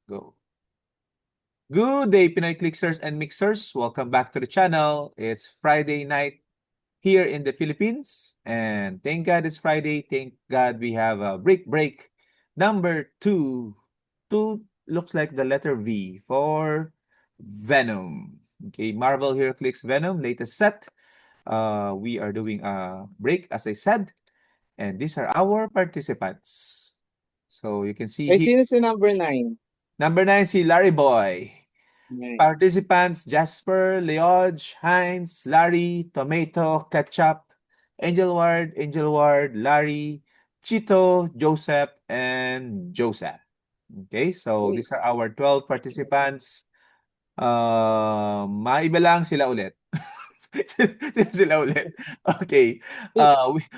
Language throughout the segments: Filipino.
Go. Good day, Pinoy Clicksers and Mixers. Welcome back to the channel. It's Friday night here in the Philippines. And thank God it's Friday. Thank God we have a break number 2. 2 looks like the letter V for Venom. Okay, Marvel Hero Clicks Venom, latest set. We are doing a break, as I said. And these are our participants. So you can see Ay, here. sino si number 9? Number 9, si Larry Boy. Nine. Participants, Jasper, Leodge, Heinz, Larry, Tomato, Ketchup, Angel Ward, Larry, Chito, Joseph, and Joseph. Okay, so Uy, these are our 12 participants. Maiba lang sila ulit. Sila ulit. Okay. We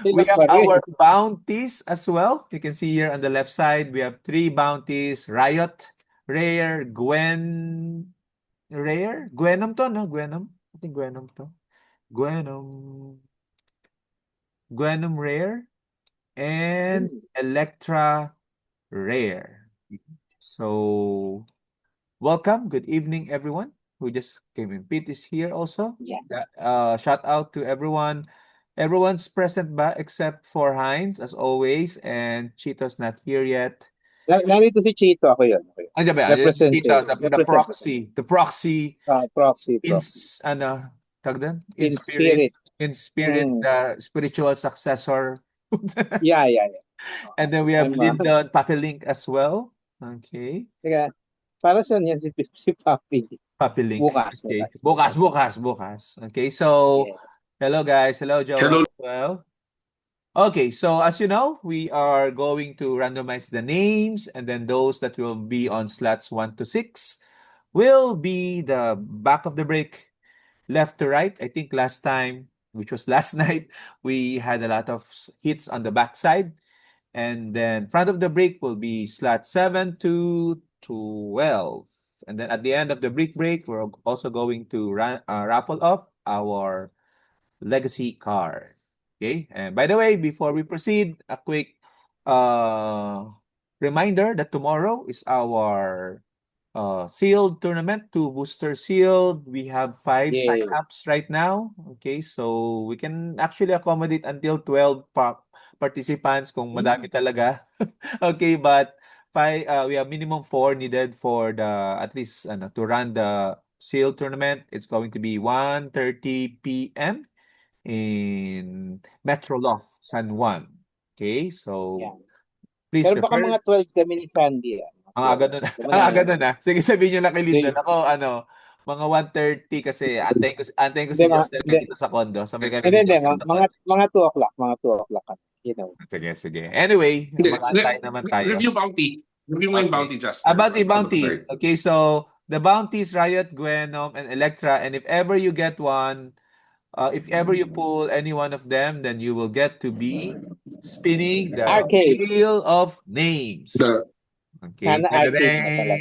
sila have pa rin. our bounties as well. You can see here on the left side, we have 3 bounties. Riot, Rare, Gwenom to, no? Gwenom? I think Gwenom to. Gwenom. Gwenom Rare and Electra Rare. So, welcome. Good evening, everyone who just came in. Pete is here also. Yeah. Shout out to everyone. Everyone's present ba except for Heinz, as always, and Cheeto's not here yet. Narito si Chito, ako yun. Andiyan ba? Represent ko Cheeto, yun. the Represent ko. proxy. The proxy Proxy. tawag doon? In spirit. In spirit, Mm. the spiritual successor. Yeah. And then we have I'm, Lyndon Papelink as well. Okay. teka, para saan yan si Papi? Papelink. Bukas. Okay. Bukas. Okay, so Yeah. hello guys. Hello Joel Hello. as well. Okay, so as you know, we are going to randomize the names, and then those that will be on slots 1 to 6 will be the back of the break, left to right. I think last time, which was last night, we had a lot of hits on the back side. And then front of the break will be slot 7 to 12. And then at the end of the break, we're also going to raffle off our legacy card. Okay. And by the way, before we proceed, a quick uh, reminder that tomorrow is our sealed tournament, 2 booster sealed. We have 5 Yeah. sign-ups right now. Okay, so we can actually accommodate until 12 participants kung madami talaga. Okay, but we have minimum 4 needed for the at least to run the sealed tournament. It's going to be 1:30 p.m. in Metro Loft, San Juan. Okay, so Yeah. please Pero baka refer. mga 12 kami ni Sandy. Ang aga nun. Alam mo Ang na aga yan. nun, Sige, sabihin niyo na kay Lyndon. Hindi, Ako, mga 1:30 kasi antayin ko si hindi, Joseph dito sa condo. Sabay kami ni hindi, Joseph na mga, condo. mga 2 o'clock. Mga 2 o'clock kami. Sige. Anyway, Hindi, mag-aantay naman tayo. review bounty. Review mo yung Okay. bounty, Jasper. About the for the bounty. third. Okay, so the bounties, Riot, Gwenom, and Electra. And if ever you get one, if ever you pull any one of them, then you will get to be spinning the Arcade. wheel of names. The Okay. Sana arcade na talaga.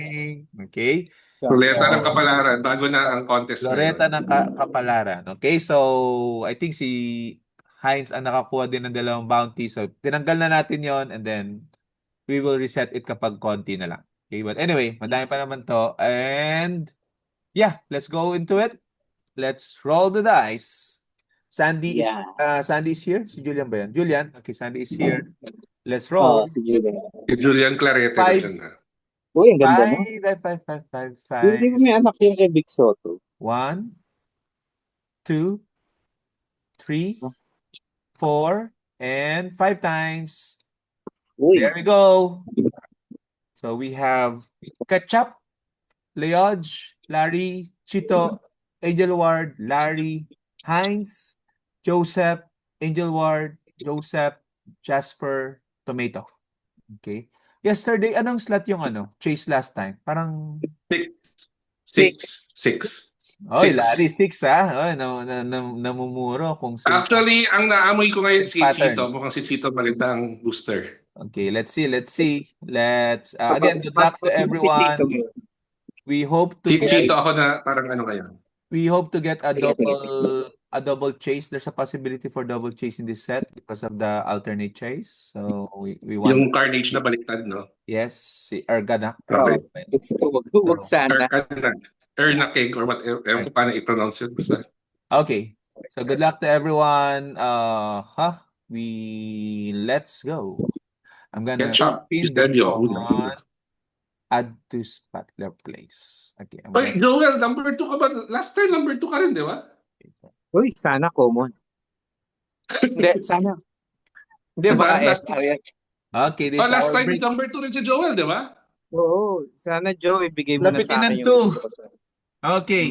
Okay. So, ruleta ng kapalaran bago na ang contest Loretta ngayon. ng Kapalaran. Okay, so I think si Heinz ang nakakuha din ng 2 bounty. So tinanggal na natin yon, and then we will reset it kapag konti na lang. Okay, but anyway, madami pa naman to. And yeah, let's go into it. Let's roll the dice. Sandy is here. Si Julian ba yan? Julian? Okay, Sandy is here. Let's roll. si Julian. Si Julian Clarete na 5, dyan na. Uy, ang ganda mo. 5. Hindi mo may anak yung kay Vic Soto. 1, 2, 3, 4, and 5 times. Uy, There we go. So we have Ketchup, Leodge, Larry, Chito, Angel Ward, Larry, Heinz, Joseph, Angel Ward, Joseph, Jasper, Tomato. Okay. Yesterday, anong slot yung Chase last time? Parang... 6. Oy, Larry, 6 Oy, namumuro kung sino. Actually, ang naamoy ko ngayon si Pattern. Chito. Mukhang si Chito magandang booster. Okay, let's see. Let's again, good luck to everyone. We hope to Chito ako na parang ano ngayon. We hope to get a Sige. double a double chase. There's a possibility for double chase in this set because of the alternate chase. So we want, Yung Carnage na baliktad, no? yes, si Erganak. Okay. Gusto ko, wag sana. Ernakeg or whatever. Ewan ko paano i-pronounce yun. Basta. Okay. So good luck to everyone. Let's go. I'm gonna Ketchup. pin Is that this you? on add to Spatler place. Okay, I'm Wait, Joel, number 2 ka ba? Last time, number 2 ka rin, di ba? Uy, sana common. Hindi, sana. Hindi, Diba? baka Last- SR yan. Okay, this is last our time, break. number 2 rin si Joel, di ba? Oo, sana Joe, ibigay mo na Lapitin sa akin ng yung two. gusto ko. Okay.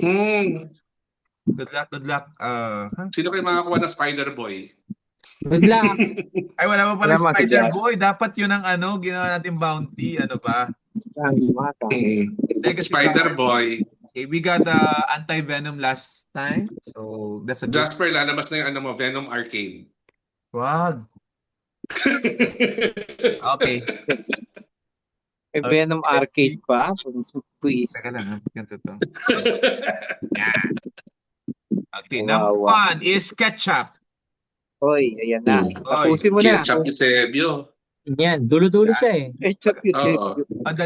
Good luck. Sino kayo makakuha ng Spider-Boy? Good luck. Ay, wala pa pala Wala, si Spider Jazz. Boy. Dapat yun ang ginawa natin bounty. Ano ba? Mata. Legacy Spider-Boy. Okay, we got Anti-Venom last time. So, that's a good... Jasper, lalabas na yung Venom Arcade. Wag. Okay. Venom Arcade pa? Please. Teka lang. Ganito to. Yan. Okay, Wow, number wow. 1 is Ketchup. Oy, ayan na. Hmm. Tapusin mo na. Ketchup Eusebio. Yan, dulo-dulo siya eh. Ketchup yung safe. Oo.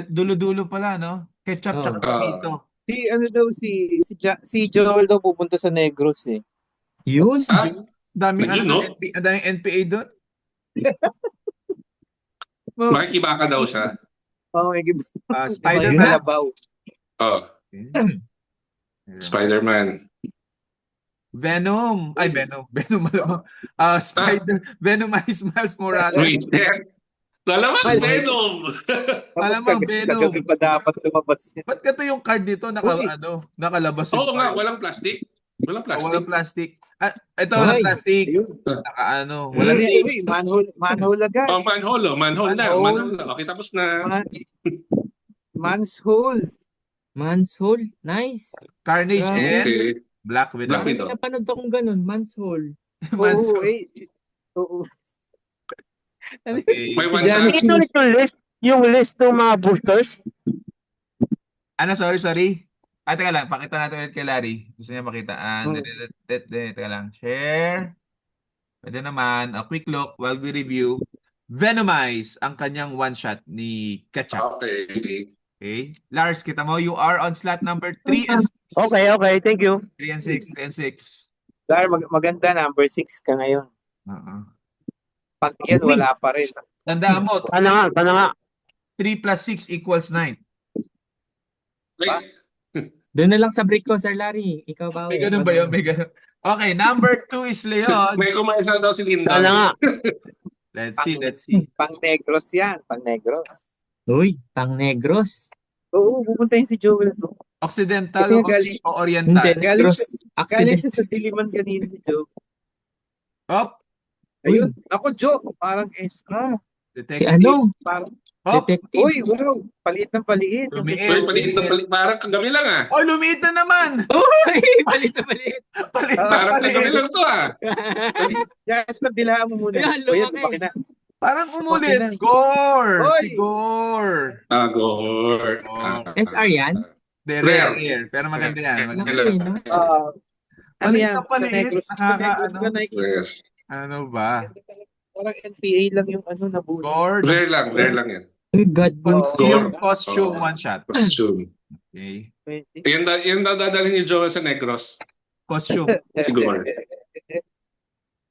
Dulo-dulo pala, no? Ketchup Oh. tsaka tomato. Si Joel daw pupunta sa Negros eh. Yun. Daming Yun, no? daming NPA doon. Makikibaka daw siya. Oh my God. Spider-Man. Kalabaw. Oh, Spider-Man. Venom. Ay, Venom. Venom malamang. Venomize Miles Morales. Wait, Malamang Ay, Venom! Malamang Venom. Kagabi pa dapat lumabas yan. Ba't kato yung card dito Uy. nakalabas Oo nga, card? walang plastic. Walang plastic. Walang plastic. Ito, walang Ay. plastic. Ayun. Walang tape. Uy, manhole agad. Oh, manhole na. Okay, tapos na. Man's hole. Man's Hole. Nice. Carnage Grabe. and Okay. Black Widow. Black Widow. Napanood akong ganun. Man's Hole. Man's Oo, Hole. Oo. Okay. May Si one Janice chance. Yung list ng mga boosters? Sorry. Teka lang. Pakita natin ulit kay Larry. Gusto niya makita. Teka lang. Share. Pwede naman. A quick look while we review. Venomize ang kanyang one-shot ni Ketchup. Okay. Okay. Lars, kita mo, you are on slot number 3 and 6. Okay, thank you. 3 and 6, 3 and 6. Dar, maganda, number 6 ka ngayon. Pag yan, Uy. wala pa rin. Tandaan mo, Sana nga. 3 plus 6 equals 9. Wait. Doon na lang sa break ko, Sir Larry. Ikaw ba? May ganun ba yun? May ganun. Okay, number 2 is Leon. May kumain na daw si Linda. Sana nga. Let's see. Pang Negros yan, pang Negros. Uy, pang Negros. Oo, pupuntahin si Joel to. Occidental Kasi galing- o Oriental? Hindi, Negros. Galing Accident. siya sa Diliman kanina si Joe. Op, Ayun, ako Joe, parang SR. Si detective. ano? Parang, Op, Detective. uy, wow, paliit ng paliit. Yung Lumiit. Uy, paliit na paliit. Parang kagabi lang ah. oh, lumiit na naman. Uy, palit na palit. Palit na Parang kagabi palit. lang to ah. Jasper, dilaan mo muna. Ayan, O yan, lumaki. lumaki na. Parang Okay umulit. na. Gore. Oy! Si Gore. Gore. Oh. SR yan? Rare. Pero maganda yan. Maganda. Laki, no? Ano Maliit yan, na sa paliit. Negros. Sa Negros ka na. Rare. Ano ba? Parang NPA lang yung nabuno. Gore. Rare lang yan. Uy, God bless Costume, you. costume, Oh. one shot. Costume. Okay. Yan dadalhin ni Joel sa Negros. Costume. Siguro.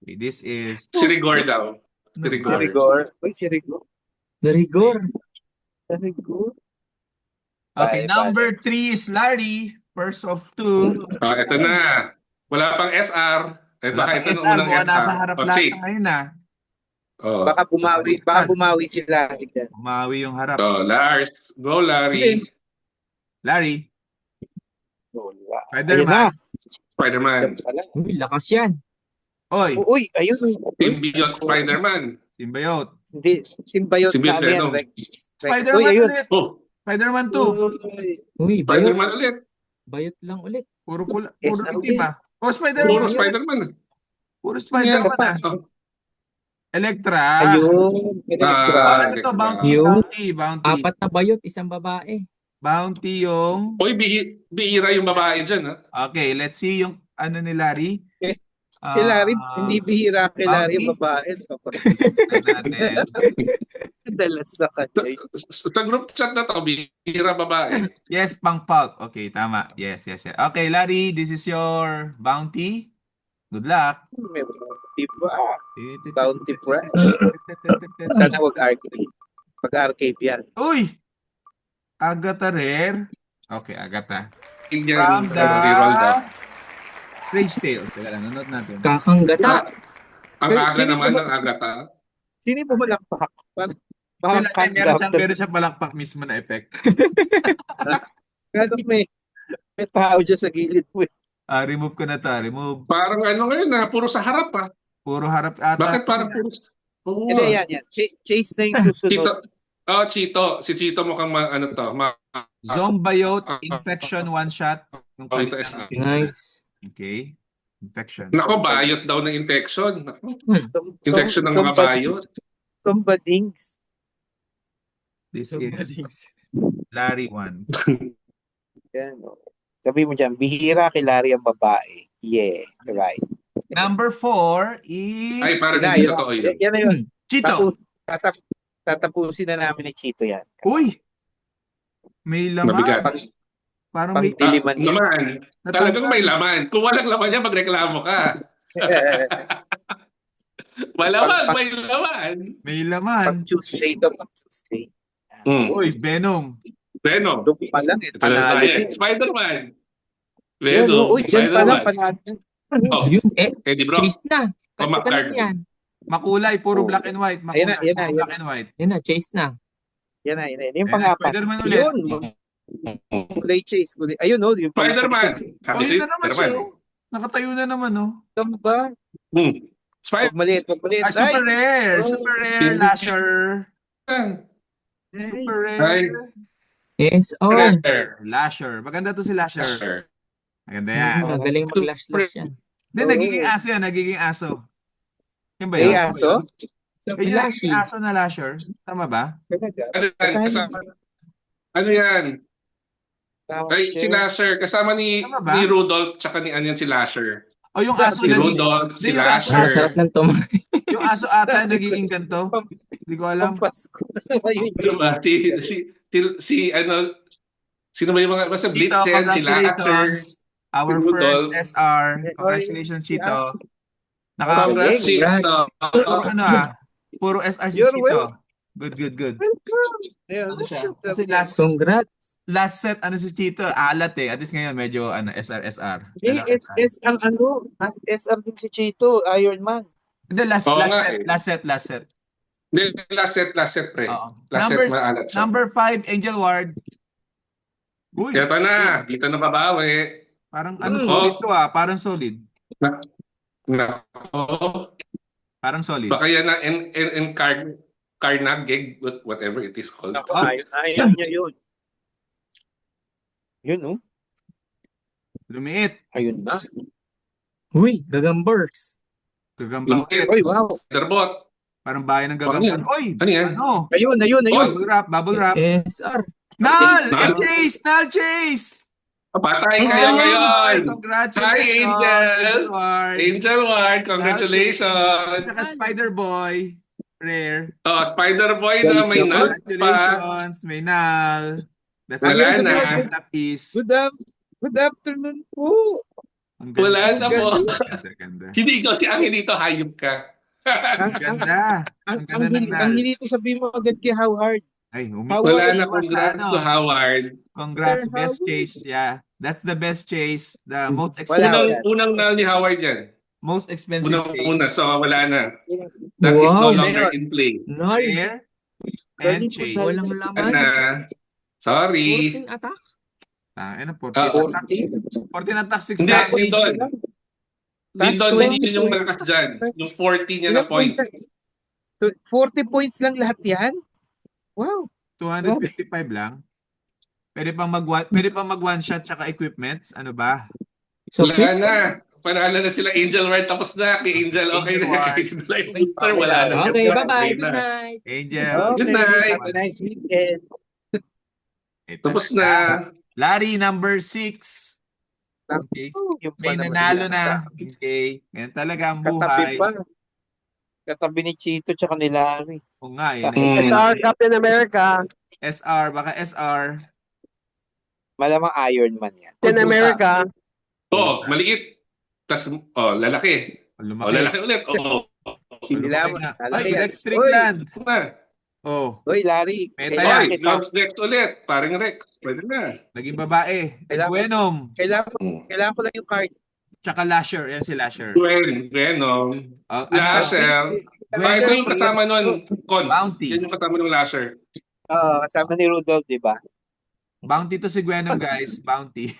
Okay, this is... Si Rigor daw. Ano Si ba? Si Rigor. Uy, si Rigor. The rigor. Si Rigor. Okay, Bye, number 3 is Larry. First of 2. Ito na. Wala pang SR. Baka ito na SR, unang buka SR. nasa harap lahat Okay. na ngayon na. Oh. Baka bumawi sila. Umawi yung harap. So, Lars. Go, Larry. Larry, Ayun na. Spider-Man. Spider-Man. Uy, lakas yan. Oy, Uy, ayun. Symbiote Spider-Man. Symbiote. Hindi, Symbiote Symbiote na yan. Venom. Rex. Uy, Spider-Man ayun. ulit. Oh, Spider-Man 2. Uy. Uy, bayot. Spider-Man ulit. Bayot lang ulit. Puro pula. Yes, Puro okay. itim ah. Oh, Puro Spider-Man. Spider-Man. Puro Spider-Man Isa ah. Oh. Electra. Ayun. Electra. Ano to? Bounty. Yung- Bounty. Apat na bayot, isang babae. Bounty yung... Uy, bihira yung babae dyan, ha? Okay, let's see yung ano ni Larry. Kay Larry, hindi bihira kay Larry Bounty? yung babae. natin. Dalas sa kanya. Sa group chat na to, bihira babae. Yes, pang pulp. Okay, tama. Yes, yes, yes. Okay, Larry, this is your bounty. Good luck. May bounty pa. Bounty prize. Sana wag arcade. Pag arcade yan. Uy! Agatha Rare. Okay, Agatha. Indian From the reroll daw. Strange Tales. Sila lang, nanonood natin. Kakanggata. Ang aga Sino naman ba- ng Agatha. Sino yung pumalakpak? Parang Meron siyang balakpak mismo na effect. Kaya may tao dyan sa gilid mo. Remove ko na to. Remove. Parang ano ngayon na, puro sa harap ah. Puro harap ata. Bakit parang puro Oo. Hindi, yan. Chase na yung susunod. Chito. Oh, Chito. Si Chito mukhang ano to. Zombiote infection one shot. Yung Oh, ito palit is natin. Nice. Okay. Infection. Nako, bayot daw ng infection. Nako, Some- infection ng mga bayot. Somebodings. This is Larry 1. Yan. Sabi mo dyan, bihira kay Larry ang babae. Yeah, right. Number 4 is Ay, parang Yan, hindi yan. totoo yun. Yan na yun. Chito. Tatapusin na namin ni Chito yan. Uy! May laman. Mabigat. Parang may Pang-diliman yan. Naman. Talagang may laman. Kung walang laman yan, magreklamo ka. Malamang may laman. May laman. Pag-Tuesday to, pag-Tuesday. Uy, Venom. Venom. Doon pa lang eh. Ito na Panalo. tayo. Spider-Man. Yan, Venom. uy, dyan pa lang, Spider-Man. panalo. Oh, Yun, Eddie Brock. chase na. Kasi ka lang McCartney. yan. Makulay, puro Oh. black and white. Ayan na, Makulay, ayan na, puro ayan black na. and white. Yan na, chase na. Yan na, yan na. Yung Ayan na, pang-apat. Spider-Man ulit. Yun. Kulay chase. Ayun, no? Yung Spider-Man. Oh, Happy yun na naman siya. Spider-Man. Oh. Nakatayo na naman, oh. Tama ba? Spider-Man. Huwag maliit, huwag maliit. Ah, super rare. Oh. Super rare. Lasher. Ay, Super Ay. rare. Yes, oh. Lasher. Maganda to si Lasher. Sure. Maganda yan. Magaling mag-lash-lash yan. Hindi, nagiging aso yan. Nagiging aso. Yun ba Ay, yun? aso? Eh, yun, nagiging aso na Lasher. Tama ba? Talaga. Ano yan? Basahin Kasama, mo. ano yan? Tama Ay, siya. si Lasher. Kasama ni, Tama ba? ni Rudolph tsaka ni Anyan si Lasher. O yung Sa- aso Si na Rudolph, si Hindi, yung aso. Ah, Lasher. sarap ng tumayo. yung aso ata nagiging ganito. Hindi ko alam. Pampasko. Ayun, Ano ba? Ano, sino ba yung mga, basta Chito, Blitzen, si Lasher. congratulations. Our si first Rudolph. SR. Congratulations, Chito. Naka, Congrats, Congrats. Chito. puro ano puro SR si You're Chito. Good, good, good. Ayun. Ano siya? Kasi Congrats. last set, ano si Chito, alat eh. At least ngayon, medyo, SR. Ang ano, as SR din si Chito, Iron Man. Hindi, last Oo nga set, eh. last set. Hindi, last set, pre. Oo. Last set, maalat siya. Number 5, Angel Ward. Uy, Ito na, dito na babawi. parang ano Mm. solid to parang solid. Nako. Parang solid. Baka yan na Carnage, whatever it is called. Ako, ayaw niya yun. Yun, oh. Lumiit. Ayun na. Uy, gagambers. Gagamba ulit. Oy, wow. Spider-Bot. Parang bayan ng Ano gagamba. yan? Uy, Ano yan? ano? Ayun. Bubble wrap, bubble wrap. SR. Nal! Nal? Nal Chase! Patay kayo ngayon! Congratulations! Hi, Angel! Ward. Angel Ward, congratulations! Saka Spider-Boy. Rare. Oh, Spider-Boy na may nut pa. Congratulations, may Nal. That's Wala a na. piece. Good afternoon po. Ang Wala na po. Ganda. Hindi ikaw si Angelito, hayop ka. Ang ganda. Ang ganda ng Ang Nal. hindi to sabihin mo agad kay Howard. Ay, Wala na, congrats to Howard. Congrats, Sir best Howard. chase. Yeah, that's the best chase. The most Wala. expensive, Unang nal ni Howard yan. most expensive Unang-una, chase. so wala na. That is no Wow. longer in play. Nari. Rare and chase. Walang laman. Ana, sorry. 14 attack. Ano, 14 Ah, attack. 14 attack, 6 Hindi, damage. Lindon. Lindon, Tapos hindi yun yung malakas dyan. Yung 40 niya na point. 40 points lang lahat yan? Wow. 255 lang. Pwede pang mag one shot tsaka equipments. Ano ba? So, Wala na. Panalo na sila Angel Ward. Tapos na. Kay Angel, okay Angel na. Ward. Kay Light Booster, wala na. okay, bye-bye. Okay Good na. night. Angel. Good night. Have a nice weekend. Ito Tapos na. Larry, number 6. Okay. Yung May pa naman nanalo nila sa na. Okay. Yan talaga ang katabi buhay. pa. Katabi ni Chito tsaka ni Larry. O nga eh. SR Captain America. SR, baka SR. Malamang Iron Man yan. Captain Pusa. America. Oh, maliit. Tas lalaki. Lumaki. Lalaki ulit. Sila Lumaki na. malaki Ay, yan. Rex Strickland. Na. Oh, Oy, Larry, May kailangan Oy, kita. Lord Rex ulit. Paring Rex. Pwede na. naging babae. Kailangan- Venom. Kailangan ko lang yung card. Tsaka Lasher. Yan si Lasher. Venom. Ano Lasher. Ito yung kasama nun. Cons. Bounty. Yan yung kasama ng Lasher. Kasama ni Rudolph, di ba? Bounty to si Venom, guys. Bounty.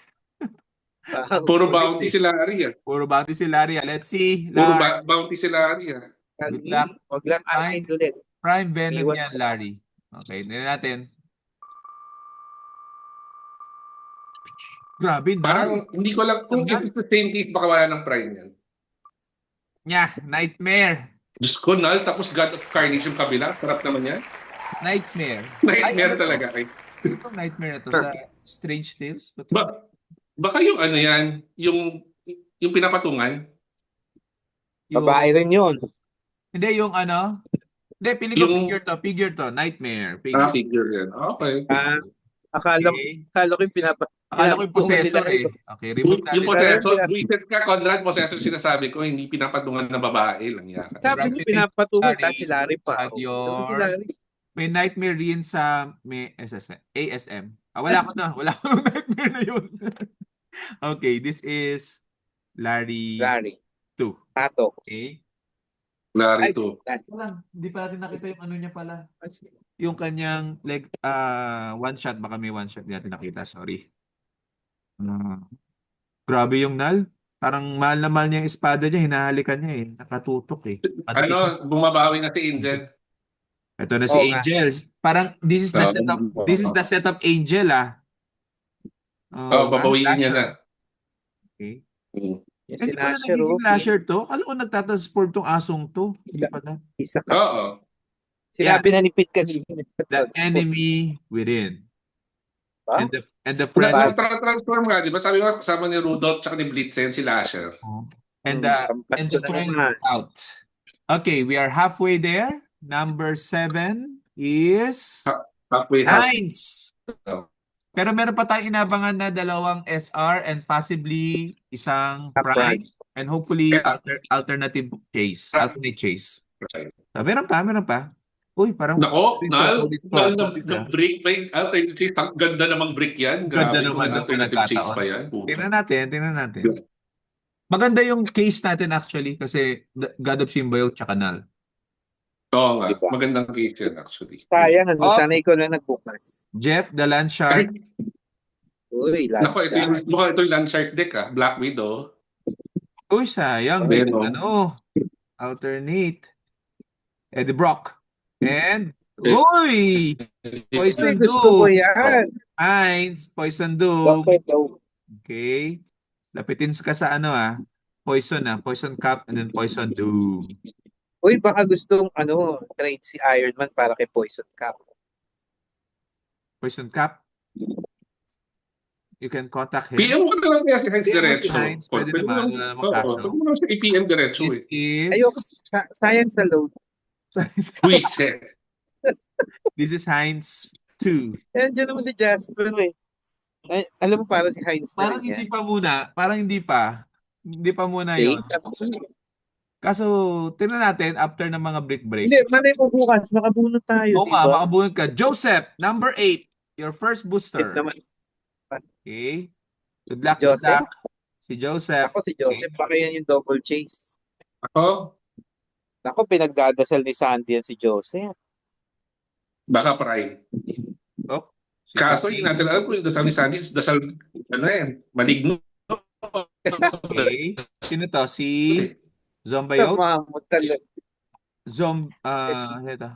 Puro bounty si Larry. Puro bounty si Larry. Let's see. Puro Lars. bounty si Larry. Good luck. Huwag lang arcade ulit. Prime Venom Iwas yan, ka. Larry. Okay, tingnan natin. Grabe na. Parang hindi ko lang kung if it's the same case baka wala ng prime yan. Nightmare. Diyos ko, Nal, tapos God of Carnage yung kabila. Sarap naman yan. Nightmare. Nightmare Ay, ano talaga. to? Itong nightmare na to sa Strange Tales. Baka yung ano yan, yung pinapatungan. Yung- Babae rin yun. Hindi, yung ano? Hindi, pili ko Yung- figure to. Nightmare. Figure yan. Okay. Akala Okay. ko yung Akala ko yung possessor eh. Okay, remove natin. Yung possessor, buisit ka, Conrad, possessor sinasabi ko, hindi pinapatungan ng babae lang yan. Sabi niyo pinapatungan, Larry, tapos si Larry pa. at Tapos si your- Larry. May nightmare rin sa may ASM. Wala ko na. Wala ko ng nightmare na yun. Okay, this is Larry Larry. 2. Tato. Okay. Larry Ay, 2. Wala, hindi pa natin nakita yung ano niya pala. Yung kanyang one shot, baka may one shot, hindi natin nakita, sorry. Grabe yung Nal. Parang mahal na mahal niya yung espada niya, hinahalikan niya eh. Nakatutok eh. Ano, bumabawi na si Angel. Ito na si Oo nga. Angel. Parang this is the Oo. setup. This is the setup Angel ah. Babawiin niya na. Okay. Yung Hindi si pala Nasher, nagiging Lasher to. Kala ko nagtatransform tong asong to. Hindi pala. Isa ka. Oo. Sinabi na ni Pete kanina. The enemy within. Huh? And the friend Transform nga, di ba? Sabi ko kasama ni Rudolph tsaka ni Blitzen, si Lasher. and Kampas the ko na friend naman. out. Okay, we are halfway there. Number 7 is Halfway house. Heinz. Oh. Pero meron pa tayong inabangan na dalawang SR and possibly isang Prime. Prime and hopefully Yeah. alternate chase. Right. So, meron pa. Uy, parang Nako, Nal, solid ah. break pa yung alternative chase. Ang ganda namang break yan. Ganda Grabe naman kung ng alternative chase pinagkataon. pa yan. Puta. Tingnan natin. Maganda yung case natin actually kasi God of Symbiote tsaka Null. Oo nga, Diba? magandang case yan actually. Sayang, Oh. sana ikaw na nagbukas. Jeff, the Land Shark. Uy, Nako, ito yung Landshark deck Black Widow. Uy, sayang. Ayan, Alternate. Eddie Brock. And, uy! Poison Gusto ko Doom. yan. Heinz, Poison Doom. Bakit daw? Okay. Lapitin ka sa Poison Poison Cup and then Poison Doom. Uy, baka gustong trade si Iron Man para kay Poison Cup. Poison Cup. You can contact him. PM mo ka na lang kaya si Heinz PM mo si diretso. Heinz, pwede naman, wala namang kaso. Pwede mo lang siya i-PM diretso This is eh. Ayoko, sayang sa load. Buisit. This is Heinz 2. Diyan naman si Jasper eh. Ay, alam mo, para si Heinz na Parang rin hindi yan. pa muna. Hindi pa muna yun. Kaso, tingnan natin after ng mga break. Hindi, malay mo bukas, makabunot tayo. Oo nga, diba? makabunod ka. Joseph, number 8. Your first booster. Naman. Okay. Good luck, Joseph? Si Joseph. Ako si Joseph, baka yan yung double chase. Ako, Ako, pinagdadasal ni Sandy yan si Joseph. baka Prime. Si Kaso Papi. yung natin alam ko yung dasal ni Sandy, dasal, maligno. Okay. Sino to? Si Zombayo? Mamamot talaga. Ano ito?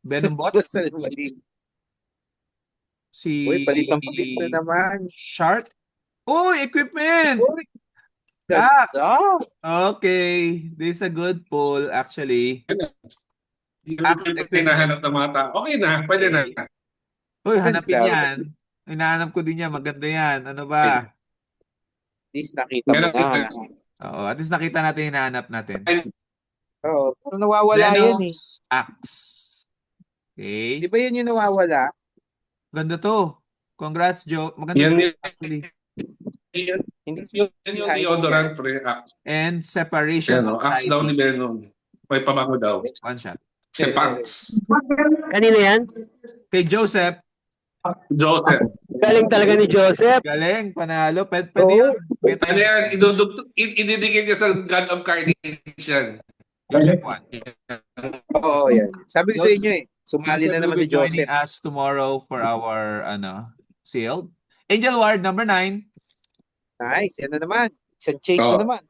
Venombot? Dasal maligno. Si Uy, palitang palit na naman. Shark? Uy, equipment! Uy, Tax! ganda. Okay. This is a good pull, actually. Yung hinahanap ng mga tao. Okay na, pwede na. Uy, hanapin Ganda. yan. Hinahanap ko din yan. Maganda yan. Ano ba? At least nakita mo na. Oo, at least nakita natin, hinahanap natin. Oo, pero nawawala yan eh. Venom's Axe. Okay. Di ba yun yung nawawala? Ganda to. Congrats, Joe. Maganda Yan to, actually. Hindi Yun si yung Heinz deodorant, pre. Axe. And separation Ayan, Axe daw ni anxiety. Venom. May pabango daw. One shot. Si Pax. Kanina yan? Kay Joseph. Joseph. Galing talaga ni Joseph. Galing, panalo. Pwede Oo. yun. Pwede Ano yan? Ididikit niya sa God of Carnage yan. Joseph one. Oo, yan. Sabi ko sa inyo eh. Sumali Joseph na will naman be si Joseph. joining us tomorrow for our sealed. Angel Ward, number 9. Nice. Yan na naman. Isang chase Oo. na naman.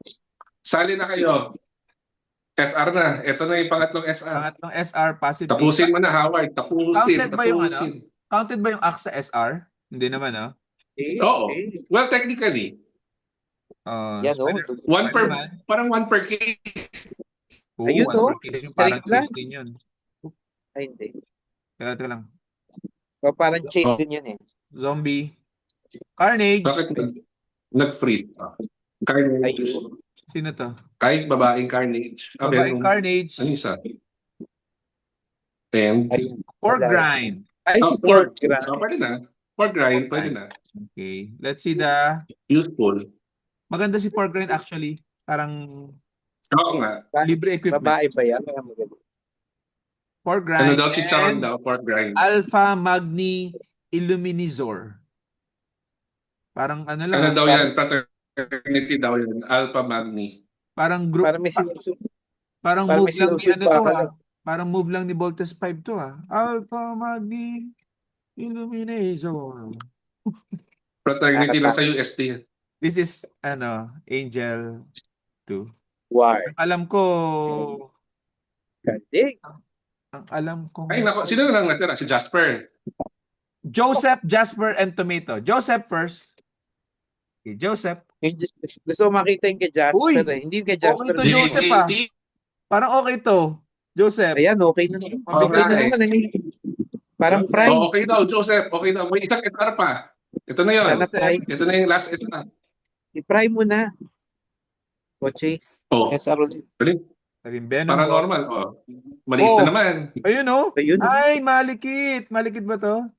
Sali na kayo. SR na. Ito na yung pangatlong SR. Pangatlong SR, passive Tapusin mo na, Howard. Counted ba yung Tapusin. Counted ba yung axe sa SR? Hindi naman, no? Oo. Well, technically, Yan o. Spider-Man. parang one per case. Oo, Ayun, one no? per case yung parang Straight lang. twist din yun. Ay, hindi. Teka lang. O, parang chase Oh. din yun eh. Zombie. Carnage. Bakit nag-freeze pa? Carnage. Ayun. Sino to? Kahit babaeng Carnage. Babaeng Carnage. Ano isa? And? Ayun. Pork Wala. grind. Ay, si pork. Pork Grind. Pwede na. Pork grind, Pork pwede grind. na. Okay. Let's see the... Useful. Maganda si pork grind actually. Parang Oo nga. libre equipment. Babae ba yan? Kaya maganda. Pork Ano grind. daw, chicharon and daw, pork grind. Alpha Magni Illuminizor. Parang ano lang. Ano daw yan? Fraternity daw yan. Alpha Magni. Parang group. Parang may sinusub. Parang parang move may lang ni sinusub ano pa to ka ah. Parang move lang ni Voltes 5 to ah. Alpha Magni Illuminizor. Fraternity lang sa UST. This is Angel 2. War. Ang alam ko, Galing. ang alam ko. Ay, nako. Sino na lang natira? Si Jasper. Joseph, Jasper, and Tomato. Joseph first. Okay, Joseph. Gusto ko makita yung kay Jasper Uy! eh. Hindi yung kay Jasper. Ito, Joseph, ah. JJT. Parang okay to. Joseph. Ayan, okay na naman. Okay na naman. Parang Joseph. prime. Okay daw, Joseph. Okay daw. May isang SR pa. Ito na yun. Sana prime. Ito na yung last SR. I-prime mo na. O chase. Oh, SR ulit. Sabi, Venom. paranormal. Oh. Maliit Oh. na naman. Ayun, oh. Ayun. Ay, malikit. Malikit ba to?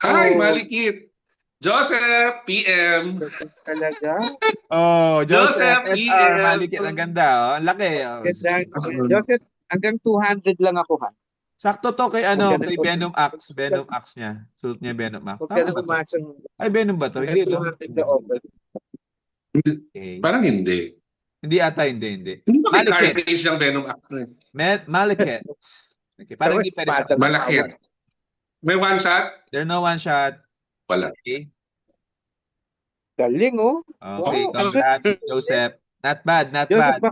Hi, Oh. malikit. Joseph, PM. Talaga. Oh, Joseph, Joseph, SR, EL. malikit. Ang ganda, oh. Ang laki. Oh. Ganda. Joseph, hanggang 200 lang ako ha. Sakto to kay Huwag ka na- kay Venom Axe. Venom Axe niya. Suit niya Venom Axe. Huwag ka na Tama ba to? umasang Ay, Venom ba to? Hindi, no? 200 na offer. Okay. Parang hindi. Hindi ata, hindi. Hindi ba kay Malikit. Carnage yung Venom Axe na yun? Malikit. Okay, parang hindi pwede. Espada. Malaki. May one shot? There no one shot. Wala. Okay. Galing oh. Okay, Oh, congrats, Joseph. Not bad, not Joseph, bad.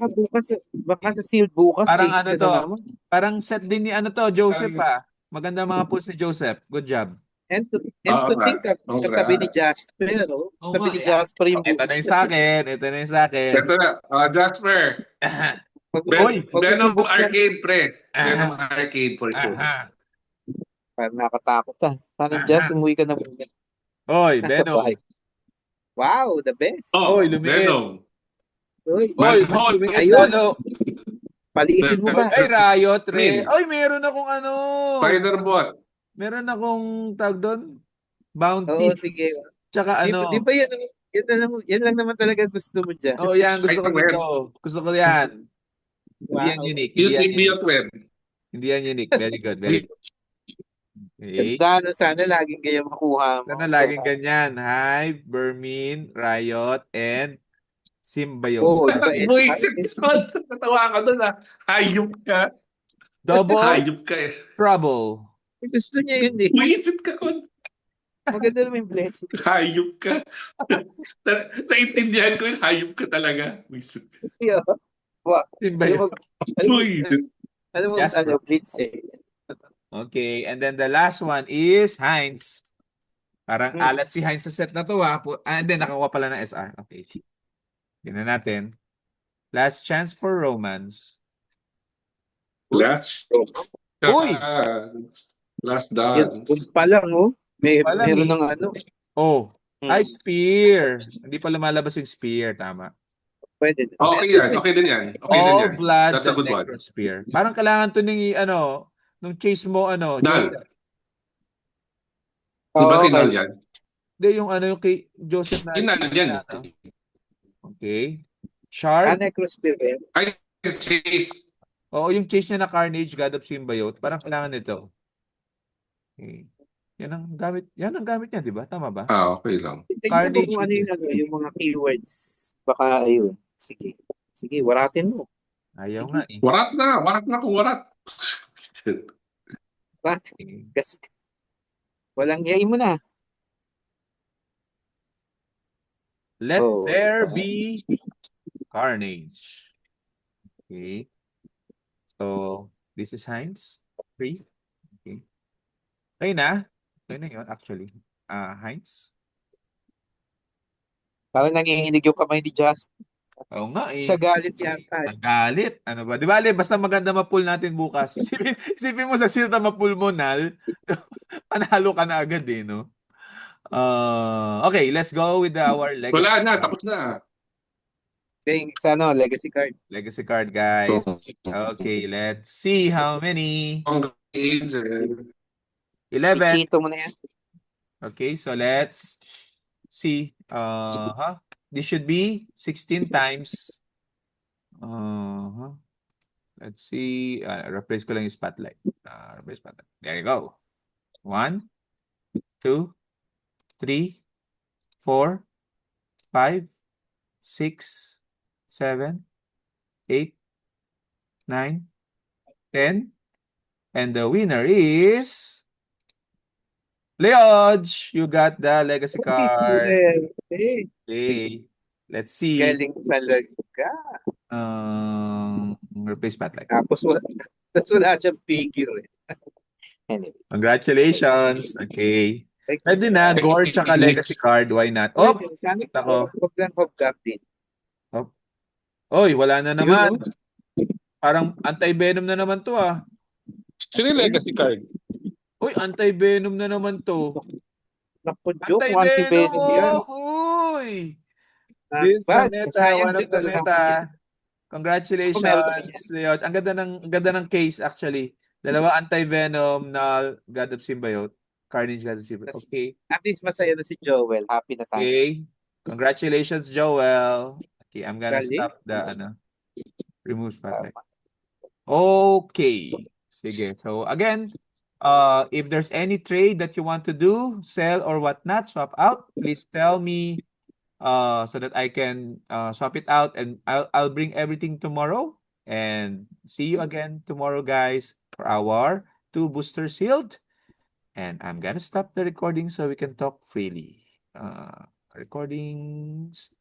baka sa sealed bukas. Parang chase ano ka to? na naman. Parang set din ni Joseph ah. Maganda mga pulls ni Joseph. Good job. And to Oo nga. think katabi ni Jasper, no? Oo Tabi nga, ni yeah. Jasper yung Ito na yung sa akin. Ito na yung sa akin. Ito na. Jasper. Uy! Venom Arcade, pre. Venom Arcade for sure. Aha. Parang nakatakot ah. Parang Jas, umuwi ka na muna. Oy, Nasa Venom. bahay. Wow, the best. Oh, Oy, lumiit. Venom. Uy, Oy, Manhunt. mas lumiit Ayun. lalo. paliitin mo ba? Ay, Riot, Re. Rin. Ay, meron akong Spider-Bot. meron akong tawag doon. Oo, Bounty. sige. Tsaka Di ba yan lang naman talaga gusto mo dyan? Oh, yan. Gusto ko Spider-Web. dito. Gusto ko yan. Hindi yan Wow. unique. Use Hindi yan Beyond unique. Web. Hindi yan unique. Very good. Very good. Okay. Ganda, sana laging kayo makuha mo. Sana laging ganyan. Hive, Vermin, Riot, and Symbiote. Oo, iba eh. Buisit ka. Natawa ka doon ah. Hayop ka. Double Hayop ka eh. Trouble. Gusto niya yun eh. Buisit ka kon. Maganda naman yung blessing. Hayop ka. Naintindihan ko yung hayop ka talaga. Buisit ka. Symbiote. Buisit. Ano, blitz eh. Okay. And then the last one is Heinz. Parang alat si Heinz sa set na to ha. And then nakakuha pala ng SR. Okay. Tignan natin. Last chance for romance. Last. Uy! Last Yan, dance. pa lang oh. Pa lang Meron eh. ng ano. Oh. Ay, spear. Hindi pa lumalabas yung spear. Tama. Pwede. Okay yan. Okay din yan. Okay din yan. All-blood That's a good one. necrospear. Parang kailangan to ng, nung chase mo, Null. Joseph. Di ba Oo, tinal okay. yan? Hindi, yung kay Joseph na. Tinal yan. Okay. Shard. Necrosphere ba yan? Ay, chase. Oo, yung chase niya na Carnage, God of Symbiote. Parang kailangan nito. Okay. Yan ang gamit niya, di ba? Tama ba? Okay lang. Tingnan mo Carnage kung ano Spear. yung mga keywords. Baka ayun. Sige. Sige, waratin mo. Ayaw Sige. nga eh. Warat na kung warat. Waratin. Kasi walang yay mo na. Let Oh. there be carnage. Okay. So, this is Heinz. 3. Okay. Okay na. Okay na yun, actually. Heinz. Parang nanginginig yung kamay ni Jasper. Oo nga eh. Sa galit yata. Ang galit. Ano ba? Di ba, basta maganda ma-pull natin bukas. Isipin mo sa silta ma-pull mo, Nal. Panalo ka na agad eh, no? Okay, let's go with our legacy Wala na. card. Tapos na. Yung sa legacy card. Legacy card, guys. Okay, let's see how many. 11. Ichito mo na yan. Okay, so let's see. This should be 16 times. Let's see. Replace ko lang yung spotlight. Replace spotlight. There you go. 1, 2, 3, 4, 5, 6, 7, 8, 9, 10. And the winner is Leodge. You got the legacy card. Okay. Let's see. Galing talaga. Replace spotlight. Tapos wala siyang figure eh. Anyway. Congratulations. Okay. Pwede na. Gore tsaka legacy card. Why not? Oh! Sana Ako. huwag lang hobgoblin. Oy, wala na naman. Yun, Parang anti-venom na naman to ah. Sino yung legacy card? Uy, anti-venom na naman to. Naku, joke. Anti-venom yan. Uy! Not This bad. Planeta, Sayang one of dyan, dalawa. Planeta. Congratulations, Leodge. Ang ganda ng case actually. Dalawa anti-venom na God of Symbiote. Carnage God of Symbiote. Okay. At least masaya na si Joel. Happy na tayo. Okay. Congratulations, Joel. Okay, I'm gonna Galing. stop the remove spotlight. Okay. Sige. So again, if there's any trade that you want to do, sell or whatnot, swap out, please tell me so that I can swap it out, and I'll bring everything tomorrow. And see you again tomorrow, guys, for our 2 booster sealed. And I'm gonna stop the recording so we can talk freely. Recording stop.